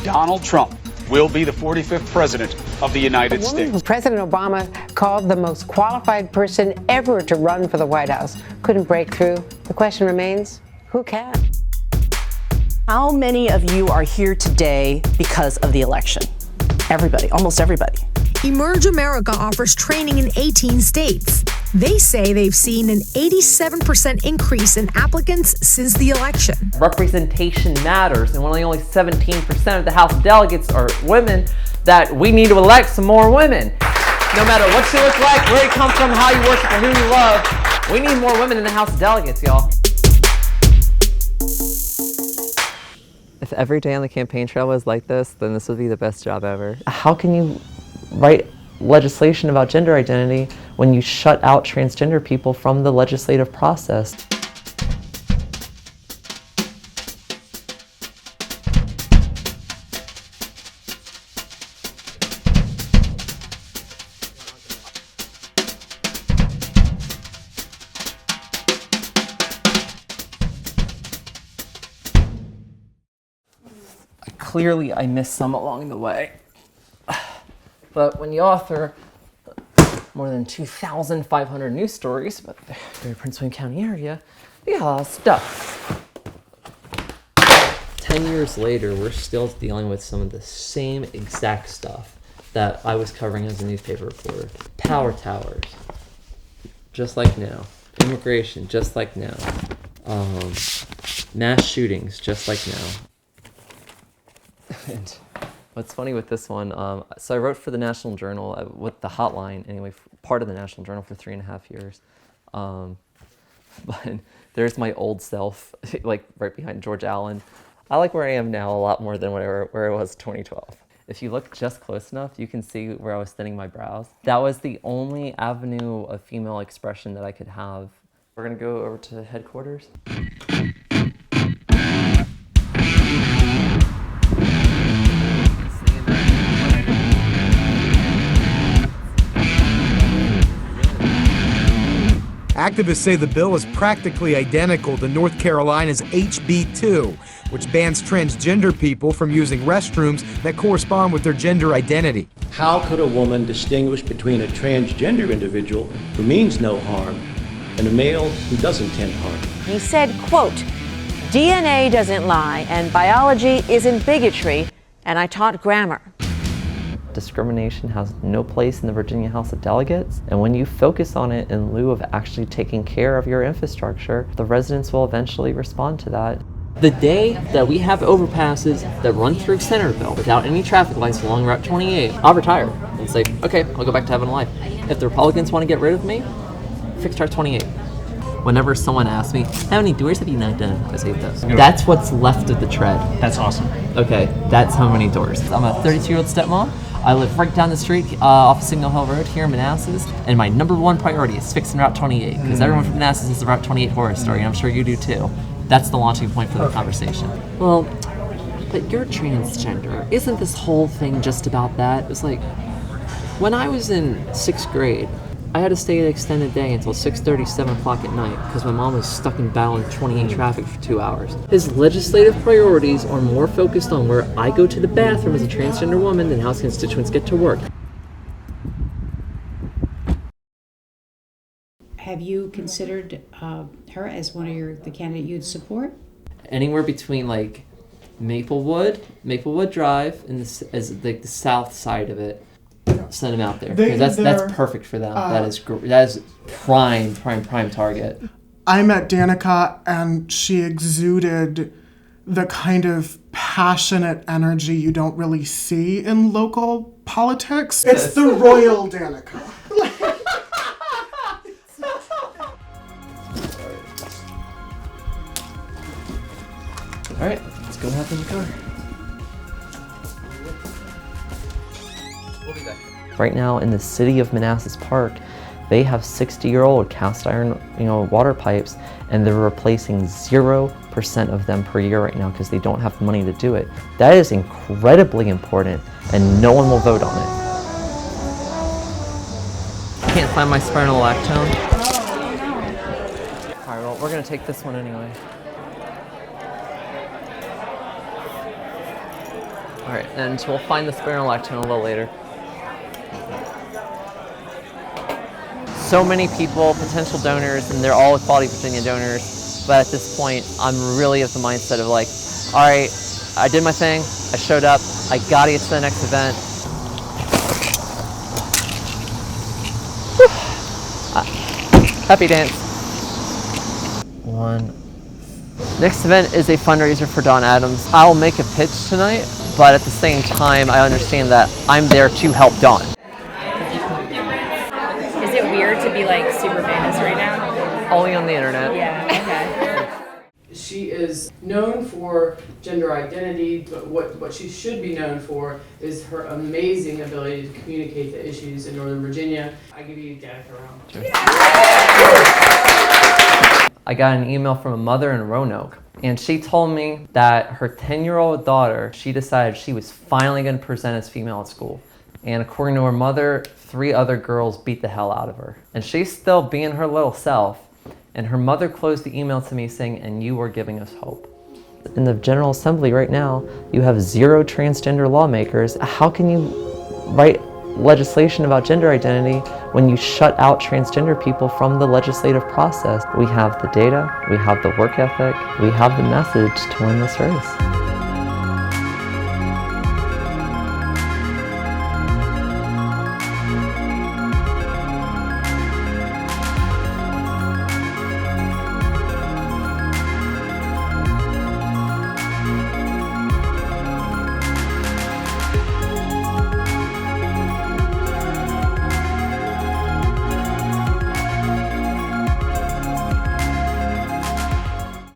Donald Trump will be the 45th president of the United States. Who President Obama called the most qualified person ever to run for the White House couldn't break through. The question remains, who can? How many of you are here today because of the election? Everybody, almost everybody. Emerge America offers training in 18 states. They say they've seen an 87% increase in applicants since the election. Representation matters, and when only 17% of the House of Delegates are women, that we need to elect some more women. No matter what you look like, where you come from, how you worship, or who you love, we need more women in the House of Delegates, y'all. If every day on the campaign trail was like this, then this would be the best job ever. How can you write legislation about gender identity when you shut out transgender people from the legislative process? Clearly, I missed some along the way. But when you author more than 2,500 news stories about the greater Prince William County area, you got a lot of stuff. 10 years later, we're still dealing with some of the same exact stuff that I was covering as a newspaper reporter. Power towers, just like now. Immigration, just like now. Mass shootings, just like now. And what's funny with this one, so I wrote for the National Journal with the hotline, anyway, part of the National Journal for 3.5 years. But there's my old self, like right behind George Allen. I like where I am now a lot more than where I was 2012. If you look just close enough, you can see where I was thinning my brows. That was the only avenue of female expression that I could have. We're gonna go over to headquarters. Activists say the bill is practically identical to North Carolina's HB 2, which bans transgender people from using restrooms that correspond with their gender identity. How could a woman distinguish between a transgender individual who means no harm and a male who does intend harm? He said, quote, "DNA doesn't lie and biology isn't bigotry, and I taught grammar." Discrimination has no place in the Virginia House of Delegates, and when you focus on it in lieu of actually taking care of your infrastructure, the residents will eventually respond to that. The day that we have overpasses that run through Centerville without any traffic lights along Route 28, I'll retire and say, okay, I'll go back to having a life. If the Republicans want to get rid of me, fix Route 28. Whenever someone asks me, how many doors have you knocked down? I say this. That's what's left of the tread. That's awesome. Okay, that's how many doors. I'm a 32-year-old stepmom. I live right down the street off Signal Hill Road here in Manassas, and my number one priority is fixing Route 28, because everyone from Manassas is the Route 28 horror story, and I'm sure you do too. That's the launching point for the conversation. Well, but you're transgender. Isn't this whole thing just about that? It's like, when I was in 6th grade, I had to stay an extended day until 6:30, 7 o'clock at night because my mom was stuck in Ballin 28 traffic for 2 hours. His legislative priorities are more focused on where I go to the bathroom as a transgender woman than how his constituents get to work. Have you considered her as one of the candidate you'd support? Anywhere between like Maplewood Drive, and as like the south side of it. Send them out there because that's perfect for them. That is prime target. I met Danica and she exuded the kind of passionate energy you don't really see in local politics. It's the royal Danica. All right, let's go hop in the car. We'll be back. Right now in the city of Manassas Park, they have 60-year-old cast iron, water pipes, and they're replacing 0% of them per year right now because they don't have the money to do it. That is incredibly important, and no one will vote on it. Can't find my spironolactone. All right, well, we're gonna take this one anyway. All right, and we'll find the spironolactone a little later. So many people, potential donors, and they're all Equality Virginia donors. But at this point, I'm really of the mindset of like, all right, I did my thing, I showed up, I gotta get to the next event. Happy dance. One. Next event is a fundraiser for Dawn Adams. I'll make a pitch tonight, but at the same time, I understand that I'm there to help Dawn. Is it weird to be like super famous right now? Only on the internet. Yeah, okay. She is known for gender identity, but what she should be known for is her amazing ability to communicate the issues in Northern Virginia. I give you Danica Roem. Sure. I got an email from a mother in Roanoke, and she told me that her 10-year-old daughter, she decided she was finally going to present as female at school. And according to her mother, 3 other girls beat the hell out of her. And she's still being her little self. And her mother closed the email to me saying, "And you are giving us hope." In the General Assembly right now, you have 0 transgender lawmakers. How can you write legislation about gender identity when you shut out transgender people from the legislative process? We have the data, we have the work ethic, we have the message to win this race.